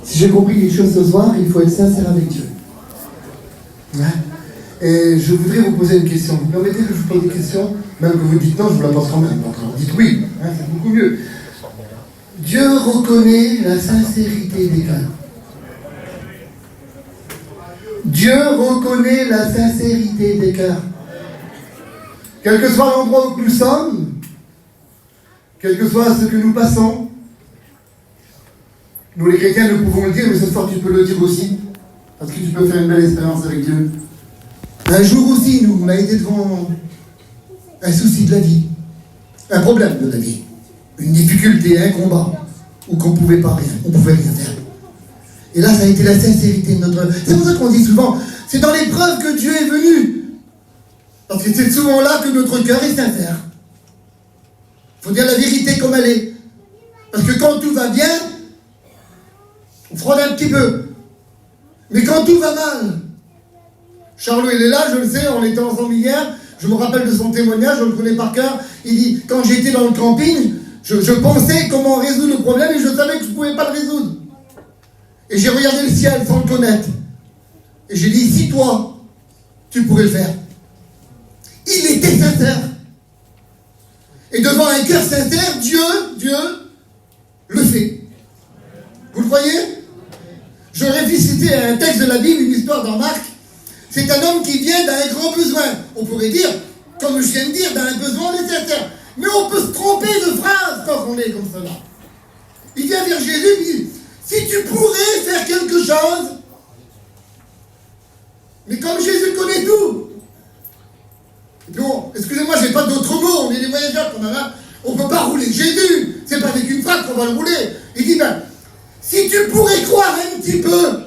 Si j'ai compris quelque chose ce soir, il faut être sincère avec Dieu. Ouais. Et je voudrais vous poser une question. Vous permettez que je vous pose une question? Même que vous dites non, je vous la pose quand même. Donc, dites oui, hein, c'est beaucoup mieux. Dieu reconnaît la sincérité des cœurs. Dieu reconnaît la sincérité des cœurs. Quel que soit l'endroit où nous sommes, quel que soit ce que nous passons, nous les chrétiens nous pouvons le dire, mais ce soir tu peux le dire aussi, parce que tu peux faire une belle expérience avec Dieu. Un jour aussi, nous, on a été devant un souci de la vie, un problème de la vie, une difficulté, un combat, où qu'on ne pouvait pas rien, on ne pouvait rien faire. Et là, ça a été la sincérité de notre... C'est pour ça qu'on dit souvent, c'est dans l'épreuve que Dieu est venu. Parce que c'est souvent là que notre cœur est sincère. Il faut dire la vérité comme elle est. Parce que quand tout va bien, on fraude un petit peu. Mais quand tout va mal, Charlot, il est là, je le sais, on était ensemble hier, je me rappelle de son témoignage, je le connais par cœur. Il dit, quand j'étais dans le camping, je pensais comment résoudre le problème et je savais que je ne pouvais pas le résoudre. Et j'ai regardé le ciel sans le connaître. Et j'ai dit, si toi, tu pourrais le faire. Il était sincère. Et devant un cœur sincère, Dieu le fait. Vous le croyez? Je réfléchissais à un texte de la Bible, une histoire dans Marc. C'est un homme qui vient d'un grand besoin. On pourrait dire, comme je viens de dire, d'un besoin nécessaire. Mais on peut se tromper de phrase quand on est comme cela. Il vient vers Jésus et il dit, si tu pourrais faire quelque chose, mais comme Jésus connaît tout. Non, excusez-moi, j'ai pas d'autres mots, on est des voyageurs qu'on a là, on peut pas rouler Jésus, c'est pas avec une frappe qu'on va le rouler. Il dit, ben, si tu pourrais croire un petit peu,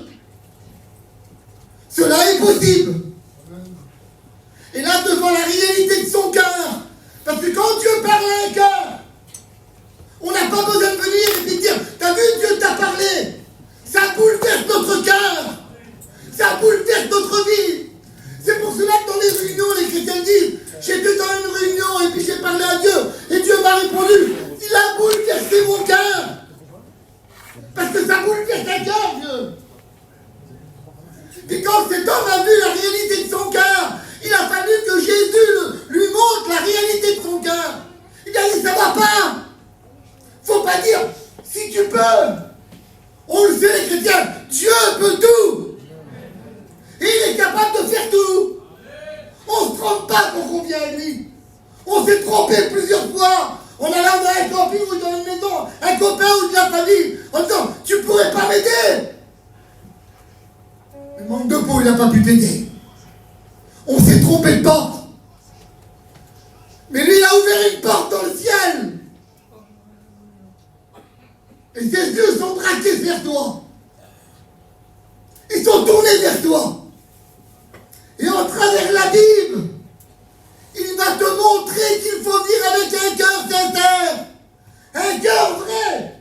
cela est possible. Et là, devant la réalité de son cœur, parce que quand Dieu parle à un cœur, on n'a pas besoin de venir et puis de dire, t'as vu, Dieu t'a parlé. Ça bouleverse notre cœur. Ça bouleverse notre vie. C'est pour cela que dans les réunions, les chrétiens disent, j'étais dans une réunion et puis j'ai parlé à Dieu. Et Dieu m'a répondu, il a bouleversé mon cœur. Parce que ça bouleverse un cœur, Dieu. Et quand cet homme a vu la réalité de son cœur, il a fallu que Jésus lui montre la réalité de son cœur. Il a dit, ça va pas. Faut pas dire, si tu peux. On le sait, les chrétiens, Dieu peut tout. Et il est capable de faire tout. On ne se trompe pas quand on vient à lui. On s'est trompé plusieurs fois. On allait dans un camping ou dans une maison, un copain ou de la famille, en disant, tu pourrais pas m'aider. Le manque de peau, il n'a pas pu t'aider. On s'est trompé de porte. Mais lui, il a ouvert une porte dans le ciel. Et ses yeux sont braqués vers toi. Ils sont tournés vers toi. Et en travers la Bible, il va te montrer qu'il faut vivre avec un cœur sincère. Un cœur vrai.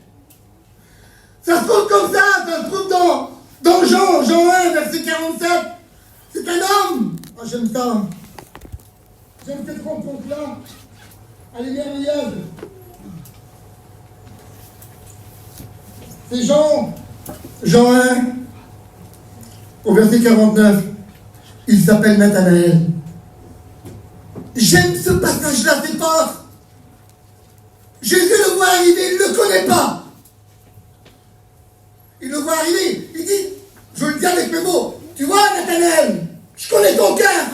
Ça se trouve comme ça se trouve dans Jean 1, verset 47. C'est un homme. Ah, j'aime ça. J'aime cette rencontre-là. Elle est merveilleuse. C'est Jean 1, au verset 49. Il s'appelle Nathanaël. J'aime ce passage-là, c'est fort. Jésus le voit arriver, il ne le connaît pas. Il le voit arriver, il dit, je le dis avec mes mots, tu vois Nathanaël, je connais ton cœur.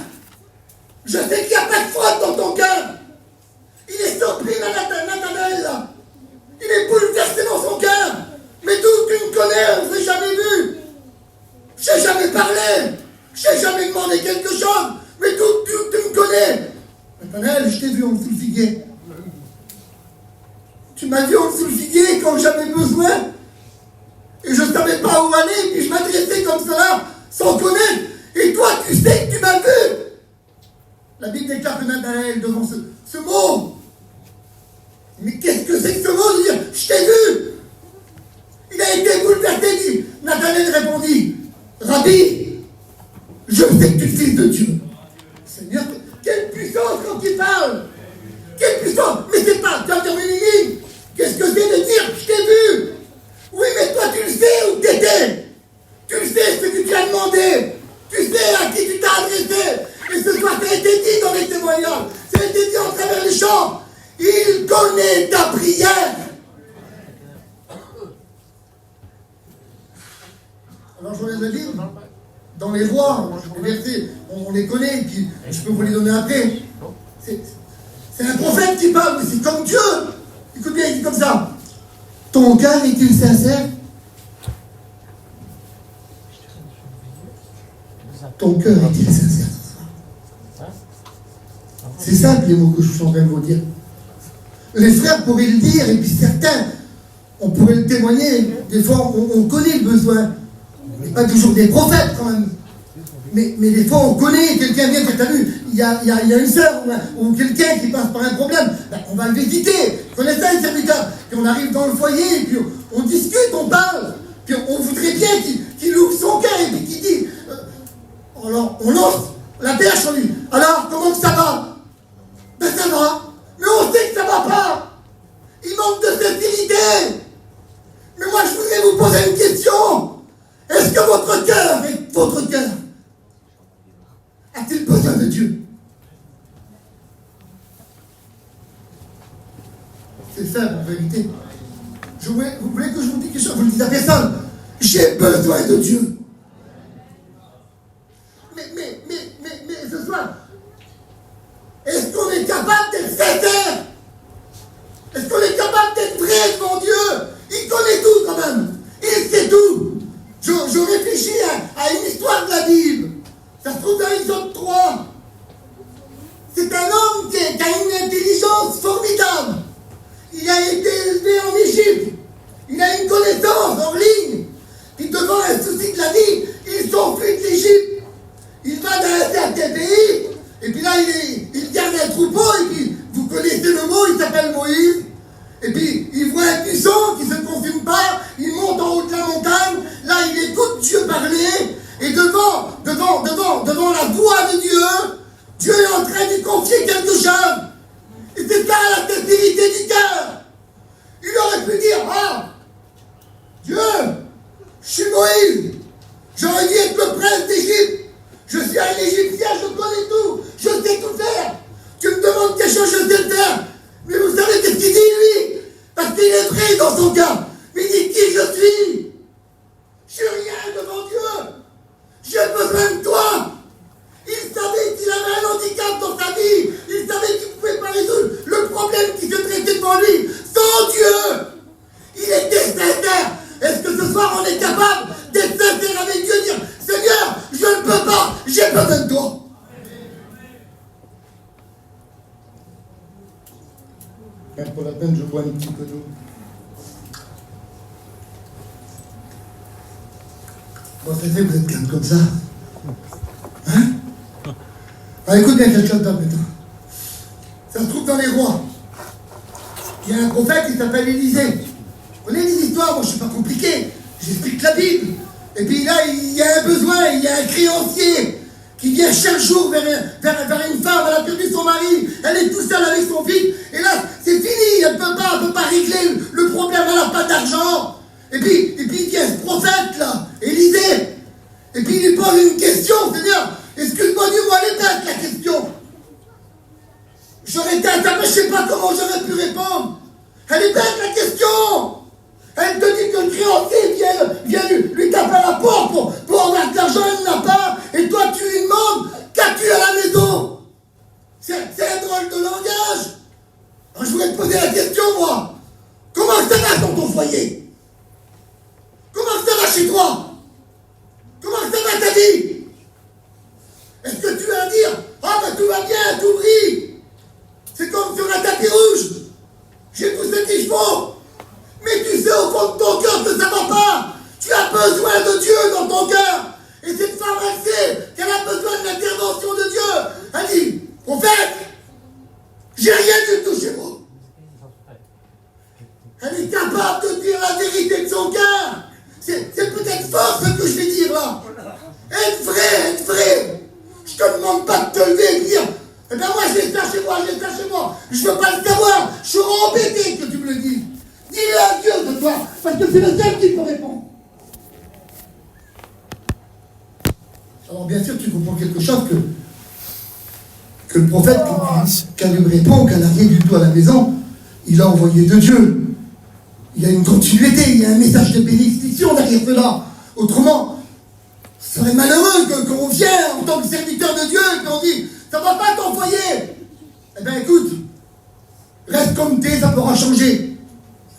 Je sais qu'il n'y a pas de faute dans ton cœur. Il est surpris, Nathanaël, là. Il est bouleversé dans son cœur. Mais tout, tu me connais, on ne s'est jamais vu. Je n'ai jamais parlé. Je n'ai jamais demandé quelque chose. Mais tout, tu me connais. Nathanaël, je t'ai vu en dessous le figuier. Tu m'as vu en dessous le figuier quand j'avais besoin. Et je ne savais pas où aller. Et puis je m'adressais comme cela, sans connaître. Et toi, tu sais que tu m'as vu. La Bible déclare que Nathanaël, devant ce mot. Mais qu'est-ce que c'est que ce mot de dire, je t'ai vu. Il a été bouleversé, dit. Nathanaël répondit, Rabbi, je sais que tu es le Fils de Dieu. Seigneur, quelle puissance quand il parle. Quelle puissance. Mais c'est pas, tu vas dire, mais qu'est-ce que c'est de dire, je t'ai vu. Oui, mais toi tu le sais où t'étais. a été dit dans les témoignages, ça a été dit en travers les chants. Il connaît ta prière. Alors je viens de dire, dans les rois, les versets, on les connaît, et puis je peux vous les donner après. C'est un prophète qui parle, mais c'est comme Dieu. Écoute bien, il dit comme ça. Ton cœur est-il sincère? Ton cœur est-il sincère ce soir? C'est simple les mots que je suis en train de vous dire. Les frères pourraient le dire, et puis certains, on pourrait le témoigner. Des fois, on connaît le besoin. On n'est pas toujours des prophètes quand même. Mais des fois, on connaît, quelqu'un vient, tu as vu, il y a une sœur ou quelqu'un qui passe par un problème, ben, on va le visiter. Vous connaissez ça, les serviteurs? Puis on arrive dans le foyer, et puis on discute, on parle. Puis on voudrait bien qu'il ouvre son cœur et puis qu'il dit. Alors, on lance la perche en lui. Alors, comment que ça va? Ben ça va. Mais on sait que ça va pas. Il manque de sincérité. Mais moi, je voudrais vous poser une question. Est-ce que votre cœur a-t-il besoin de Dieu? C'est ça, en vérité. Vous voulez que je vous dise quelque chose? Vous le dites à personne. J'ai besoin de Dieu. Mais ce soir, est-ce qu'on est capable d'être sincère? Est-ce qu'on est capable d'être vrai devant Dieu? Il connaît tout quand même. Il sait tout. Je réfléchis à une histoire de la Bible. Ça se trouve dans Exode 3. C'est un homme qui a une intelligence formidable. Il a été élevé en Égypte. Il a une connaissance en ligne. Puis devant un souci de la vie, il s'enfuit de l'Égypte. Il va dans un certain pays. Et puis là, il garde un troupeau. Et puis, vous connaissez le mot, il s'appelle Moïse. Et puis, il voit un buisson qui ne se consume pas. Il monte en haut de la montagne. Là, il écoute Dieu parler. Et devant la voix de Dieu, Dieu est en train de lui confier quelque chose. Et c'est ça la sincérité du cœur. Il aurait pu dire, ah, Dieu, je suis Moïse. J'aurais dû être le prince d'Égypte. Je suis un Égyptien, je connais tout. Je sais tout faire. Tu me demandes quelque chose, je sais le faire. Mais vous savez qu'est-ce qu'il dit, lui? Parce qu'il est vrai dans son cœur. Mais il dit qui je suis. Je suis rien devant Dieu. J'ai besoin de toi. Il savait qu'il avait un handicap dans sa vie. Il savait qu'il ne pouvait pas résoudre le problème qui se traitait devant lui. Sans Dieu. Il était sincère. Est-ce que ce soir on est capable d'être sincère avec Dieu, dire Seigneur, je ne peux pas, j'ai besoin de toi. Pour la peine, je bois un petit peu d'eau. Bon, c'est vrai, vous êtes calme comme ça. Hein? Ah, écoute bien quelqu'un d'autre maintenant. Ça se trouve dans les rois. Il y a un prophète qui s'appelle Élisée. Vous connaissez les histoires, moi je ne suis pas compliqué. J'explique la Bible. Et puis là, il y a un besoin, il y a un créancier qui vient chaque jour vers une femme, elle a perdu son mari, elle est toute seule avec son fils, et là, c'est fini, elle ne peut pas régler le problème, elle n'a pas d'argent. Et puis il vient ce prophète là, Élisée, et puis il lui pose une question, Seigneur, excuse-moi, dis-moi, elle est bête la question. J'aurais été attaqué, je ne sais pas comment j'aurais pu répondre. Elle est bête la question. Elle te dit que le créancier vient lui taper à la porte pour avoir de l'argent, elle n'a pas, et toi tu lui demandes, qu'as-tu à la maison? C'est un drôle de langage. Alors, je voulais te poser la question, moi. Comment ça va dans ton foyer? Comment ça va chez toi? Comment ça va ta vie? Est-ce que tu vas dire, ah ben tout va bien, tout brille? C'est comme sur un tapis rouge. J'ai tout ce qu'il faut. Mais tu sais au fond de ton cœur que ça ne va pas. Tu as besoin de Dieu dans ton cœur. Et cette femme, elle sait qu'elle a besoin de l'intervention de Dieu. Elle dit, prophète, j'ai rien du tout chez moi. Elle est capable de dire la vérité de son cœur. C'est peut-être fort ce que je vais dire là. Être vrai. Je te demande pas de te lever et de dire, eh bien moi j'ai ça chez moi. Je veux pas le savoir. Je suis embêté que tu me le dises. Dis-le à Dieu de toi, parce que c'est le seul qui peut répondre. Alors bien sûr, tu comprends quelque chose que que le prophète, quand il lui répond qu'elle n'a rien du tout à la maison, il a envoyé de Dieu. Il y a une continuité, il y a un message de bénédiction derrière cela. Autrement, ce serait malheureux qu'on vienne en tant que serviteur de Dieu et qu'on dit ça ne va pas t'envoyer. Eh bien écoute, reste comme t'es, ça pourra changer.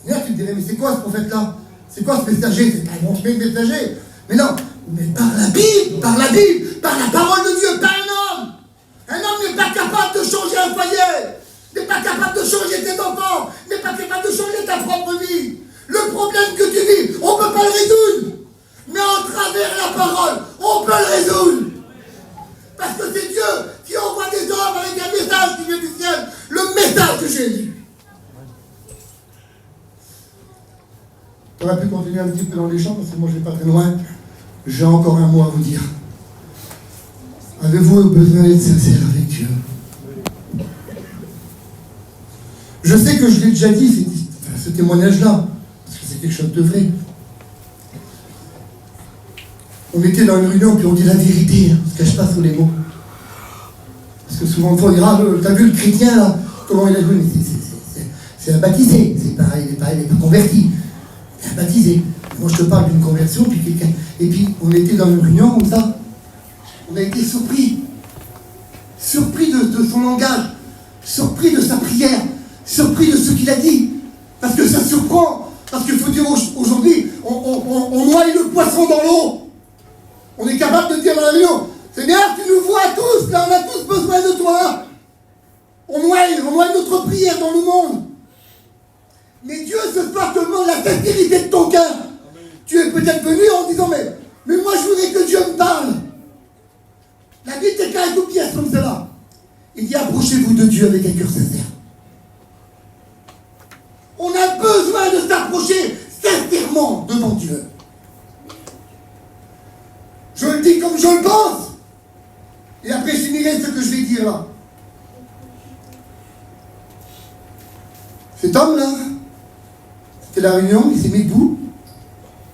Là, tu te dirais, mais c'est quoi ce prophète-là? C'est quoi ce messager? C'est pas un bon messager. Mais non, mais par la Bible, par la parole de Dieu, pas un homme. Un homme n'est pas capable de changer un foyer, n'est pas capable de changer tes enfants, n'est pas capable de changer ta propre vie. Le problème que tu vis, on ne peut pas le résoudre. Mais en travers la parole, on peut le résoudre. Parce que c'est Dieu qui envoie des hommes avec un message qui vient du ciel, le message de Jésus. On aurait pu continuer un petit peu dans les champs, parce que moi je ne vais pas très loin. J'ai encore un mot à vous dire. Avez-vous besoin d'être sincère avec Dieu? Je sais que je l'ai déjà dit, ce témoignage-là, parce que c'est quelque chose de vrai. On était dans une réunion, puis on dit la vérité, on ne se cache pas sous les mots. Parce que souvent, on dira, t'as vu le chrétien, là, comment il a joué? C'est un baptisé, il n'est pas converti. C'est un baptisé. Moi, je te parle d'une conversion, puis quelqu'un... Et puis, on était dans une réunion, comme ça. On a été surpris. Surpris de son langage. Surpris de sa prière. Surpris de ce qu'il a dit. Parce que ça surprend. Parce qu'il faut dire aujourd'hui, on noie le poisson dans l'eau. On est capable de dire dans la réunion, Seigneur, tu nous vois tous, là, on a tous besoin de toi. On noie notre prière dans le monde. Mais Dieu ce soir te demande la sincérité de ton cœur. Tu es peut-être venu en disant, mais moi je voudrais que Dieu me parle. La Bible est qu'à une pièce comme cela. Il dit, approchez-vous de Dieu avec un cœur sincère. On a besoin de s'approcher sincèrement devant Dieu. Je le dis comme je le pense. Et après, je finirai ce que je vais dire là. Cet homme-là, c'était la réunion, il s'est mis debout,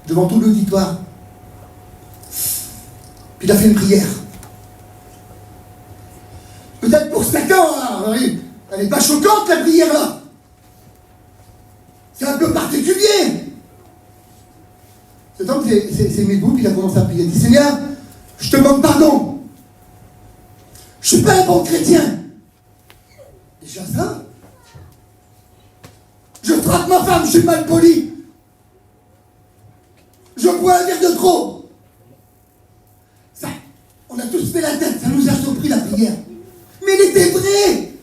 devant tout l'auditoire. Puis il a fait une prière. Peut-être pour certains, elle n'est pas choquante la prière là. C'est un peu particulier. Cet homme s'est mis debout, puis il a commencé à prier. Il dit, Seigneur, je te demande pardon. Je ne suis pas un bon chrétien. Déjà ça. Je frappe ma femme, je suis mal poli. Je bois un verre de trop. Ça, on a tous fait la tête, ça nous a surpris la prière. Mais il était vrai.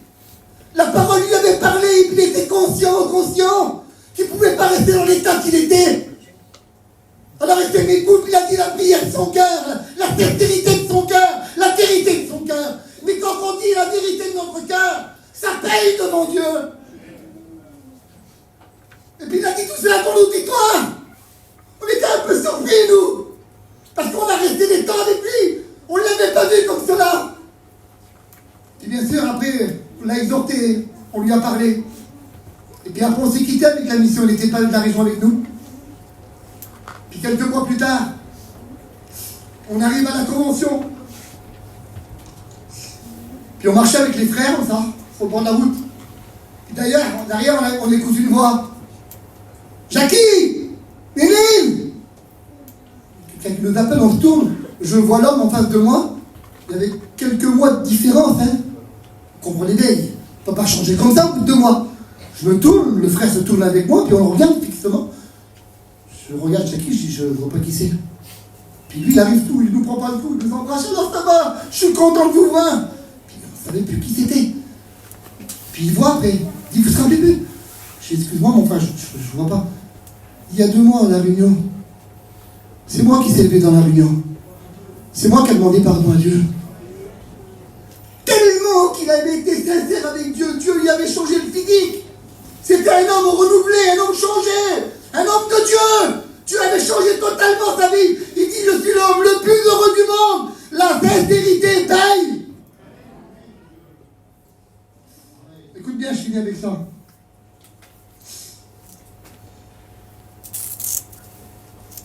La parole lui avait parlé, il était conscient qu'il ne pouvait pas rester dans l'état qu'il était. Alors il s'est mis debout, il a dit la prière de son cœur, la sincérité de son cœur, la vérité de son cœur. Mais quand on dit la vérité de notre cœur, ça paye devant Dieu. Et puis il a dit tout cela pour l'auditoire. On était un peu surpris, nous. Parce qu'on a resté des temps avec lui. On ne l'avait pas vu comme cela. Et bien sûr, après, on l'a exhorté, on lui a parlé. Et puis après, on s'est quitté avec la mission, il n'était pas de la région avec nous. Puis quelques mois plus tard, on arrive à la convention. Puis on marchait avec les frères, comme ça, au bord de la route. Puis d'ailleurs, derrière, on écoute une voix. Jackie! Néline! Quelqu'un qui nous appelle, on se tourne. Je vois l'homme en face de moi. Il y avait quelques mois de différence, hein. Vous comprenez bien, il ne peut pas changer comme ça au bout de 2 mois. Je me tourne, le frère se tourne avec moi, puis on le regarde fixement. Je regarde Jackie, je dis, je ne vois pas qui c'est. Puis lui, il arrive tout, il ne nous prend pas le coup, il nous embrasse, alors ça va, je suis content de vous voir. Puis on ne savait plus qui c'était. Puis il voit après, il dit, vous savez plus. Je dis, excuse-moi, mon frère, je ne vois pas. Il y a 2 mois à la réunion, c'est moi qui s'est levé dans la réunion. C'est moi qui ai demandé pardon à Dieu. Tellement qu'il avait été sincère avec Dieu, Dieu lui avait changé le physique. C'était un homme renouvelé, un homme changé, un homme de Dieu. Dieu avait changé totalement sa vie. Il dit, je suis l'homme le plus heureux du monde. La sincérité paye. Écoute bien, je finis avec ça.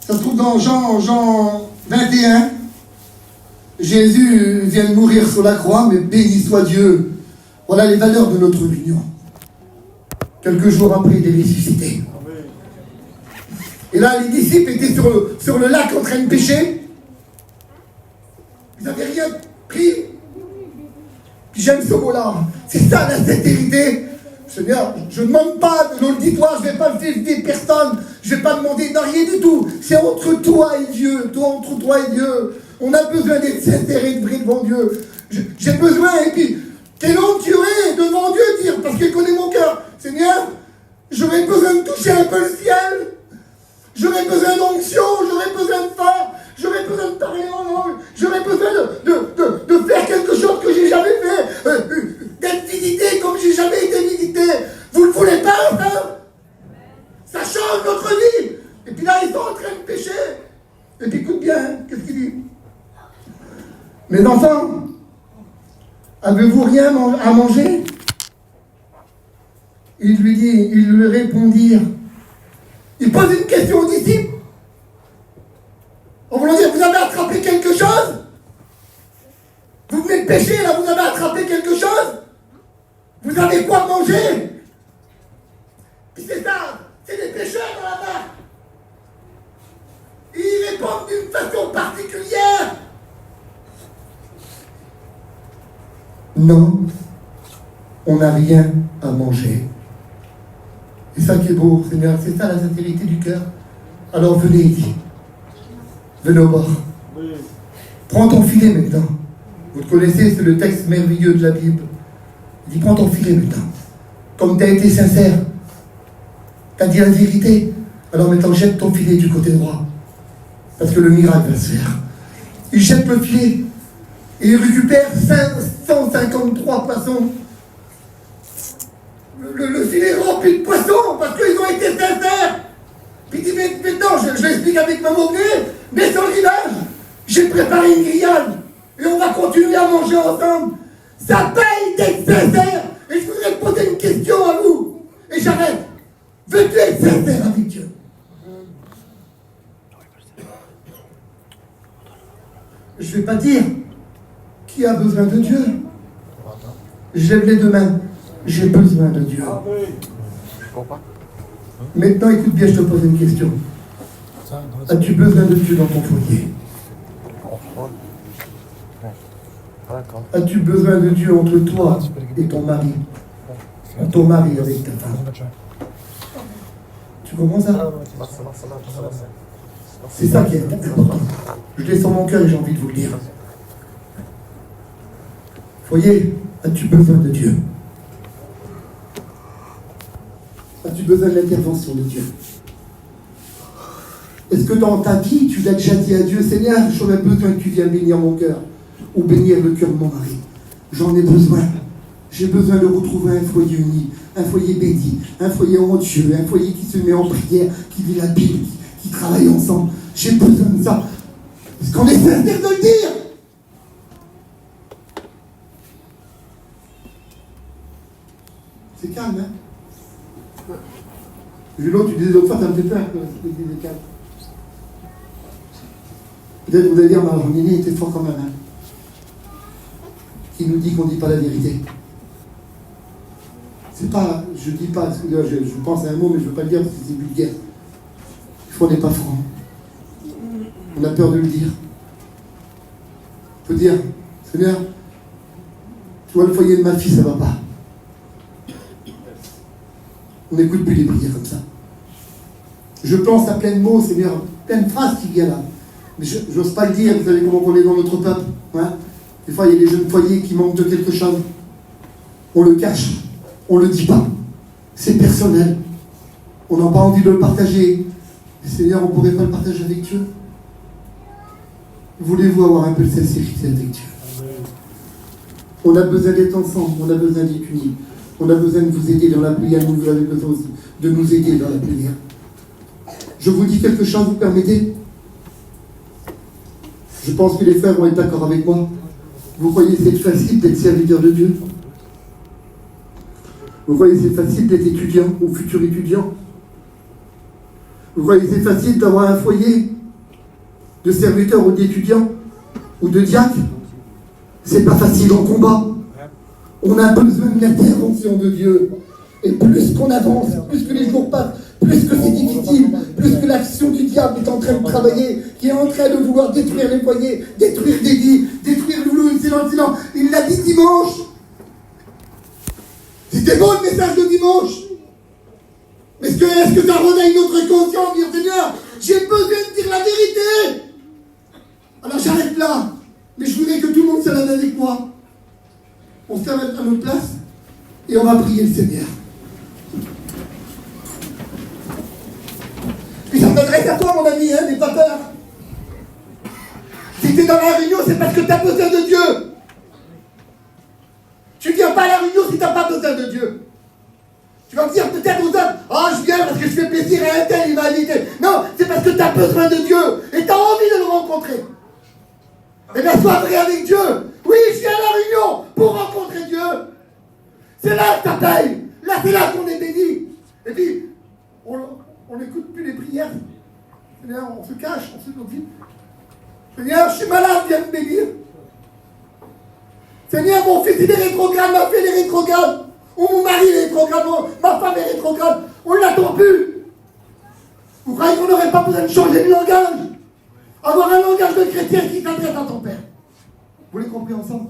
Ça se trouve dans Jean 21. Jésus vient de mourir sur la croix, mais béni soit Dieu. Voilà les valeurs de notre union. Quelques jours après, il est ressuscité. Et là, les disciples étaient sur le lac en train de pêcher. Ils n'avaient rien pris. Puis j'aime ce mot-là. C'est ça la sincérité. Seigneur, je ne demande pas de l'auditoire, je ne vais pas faire des personnes, je ne vais pas demander de rien du tout. C'est entre toi et Dieu, entre toi et Dieu. On a besoin d'être sincère et de vrai devant Dieu. J'ai besoin, et puis, quel homme tu es devant Dieu dire, parce qu'il connaît mon cœur. Seigneur, j'aurais besoin de toucher un peu le ciel. J'aurais besoin d'onction, j'aurais besoin de force, j'aurais besoin de parler en langue, j'aurais besoin de faire quelque chose que j'ai jamais fait, d'être visité comme j'ai jamais été visité. Vous ne voulez pas, ça? Ça change notre vie. Et puis là, ils sont en train de pécher. Et puis écoute bien, qu'est-ce qu'il dit? Mes enfants, avez-vous rien à manger? Ils lui répondirent. Il pose une question aux disciples. En voulant dire, vous avez attrapé quelque chose? Vous venez de pécher, là, vous avez attrapé quelque chose? Vous avez quoi manger? Puis c'est ça, c'est des pécheurs dans la barque. Ils répondent d'une façon particulière. Non, on n'a rien à manger. C'est ça qui est beau, Seigneur, c'est ça la sincérité du cœur. Alors venez ici. Venez au bord. Oui. Prends ton filet maintenant. Vous le connaissez, c'est le texte merveilleux de la Bible. Il dit, prends ton filet maintenant. Comme tu as été sincère, tu as dit la vérité. Alors maintenant, jette ton filet du côté droit. Parce que le miracle va se faire. Il jette le filet. Et il récupère 153 poissons. Le filet rempli de poissons, parce qu'ils ont été sincères. Puis il dit, mais maintenant, je l'explique avec ma mot mais sur le village, j'ai préparé une grillade, et on va continuer à manger ensemble. Ça paye d'être sincère. Et je voudrais te poser une question à vous, et j'arrête. Veux-tu être sincère avec Dieu? Je ne vais pas dire qui a besoin de Dieu. Je lève les deux mains. J'ai besoin de Dieu. Maintenant, écoute bien, je te pose une question. As-tu besoin de Dieu dans ton foyer? As-tu besoin de Dieu entre toi et ton mari? Ou ton mari avec ta femme? Tu comprends ça? C'est ça qui est important. Je l'ai sur mon cœur et j'ai envie de vous le dire. Foyer, as-tu besoin de Dieu? As-tu besoin de l'intervention de Dieu? Est-ce que dans ta vie, tu l'as déjà dit à Dieu, Seigneur, j'aurais besoin que tu viennes bénir mon cœur, ou bénir le cœur de mon mari. J'en ai besoin. J'ai besoin de retrouver un foyer uni, un foyer béni, un foyer en Dieu, un foyer qui se met en prière, qui lit la Bible, qui travaille ensemble. J'ai besoin de ça. Est-ce qu'on est sincère de le dire? C'est calme, hein? Julo, tu disais l'autre fois, ça me fait peur que c'était calme. Peut-être vous allez dire, mais alors Nini était fort quand même, hein? Qui nous dit qu'on ne dit pas la vérité. C'est pas, je dis pas, je pense à un mot, mais je ne veux pas le dire parce que c'est vulgaire. Des fois, on n'est pas franc. On a peur de le dire. Il faut dire, Seigneur, tu vois le foyer de ma fille, ça ne va pas. On n'écoute plus les prières comme ça. Je pense à plein de mots, Seigneur, plein de phrases qui viennent là. Mais je n'ose pas le dire, vous savez comment on est dans notre peuple. Hein? Des fois, il y a des jeunes foyers qui manquent de quelque chose. On le cache, on ne le dit pas. C'est personnel. On n'a pas envie de le partager. Mais Seigneur, on ne pourrait pas le partager avec Dieu. Voulez-vous avoir un peu de sincérité avec Dieu? On a besoin d'être ensemble, on a besoin d'être unis. On a besoin de vous aider dans la prière, vous avez besoin aussi de nous aider dans la prière. Je vous dis quelque chose, vous permettez? Je pense que les frères vont être d'accord avec moi. Vous croyez que c'est facile d'être serviteur de Dieu? Vous croyez que c'est facile d'être étudiant ou futur étudiant? Vous croyez que c'est facile d'avoir un foyer de serviteur ou d'étudiant ou de diacre? C'est pas facile en combat. On a besoin de l'intervention de Dieu. Et plus qu'on avance, plus que les jours passent, plus que c'est difficile, plus que l'action du diable est en train de travailler, qui est en train de vouloir détruire les foyers, détruire des vies, détruire le silence. Il l'a dit dimanche. C'était bon le message de dimanche. Est-ce que ça redonne une autre conscience, dire Seigneur, j'ai besoin de dire la vérité. Alors j'arrête là. Mais je voudrais que tout le monde se lève avec moi. On se lève à notre place et on va prier le Seigneur. Puis ça m'adresse à toi, mon ami, n'aie pas peur. Si tu es dans la réunion, c'est parce que tu as besoin de Dieu. Tu ne viens pas à la réunion si tu n'as pas besoin de Dieu. Tu vas me dire peut-être aux autres, oh je viens parce que je fais plaisir à un tel, il m'a invité. Non, c'est parce que tu as besoin de Dieu et tu as envie de le rencontrer. Eh bien, sois vrai avec Dieu. Oui, je viens à la réunion pour rencontrer Dieu. C'est là que ça paye. Là, c'est là qu'on est béni. Et puis, on n'écoute plus les prières. Seigneur, on se cache, on se dit, Seigneur, je suis malade, viens me bénir. Seigneur, mon fils, il est rétrograde, ma fille est rétrograde. Ou mon mari est rétrograde, ma femme est rétrograde. On ne l'attend plus. Vous croyez qu'on n'aurait pas besoin de changer de langage? Avoir un langage de chrétien qui s'adresse à ton Père. Vous les comprenez ensemble?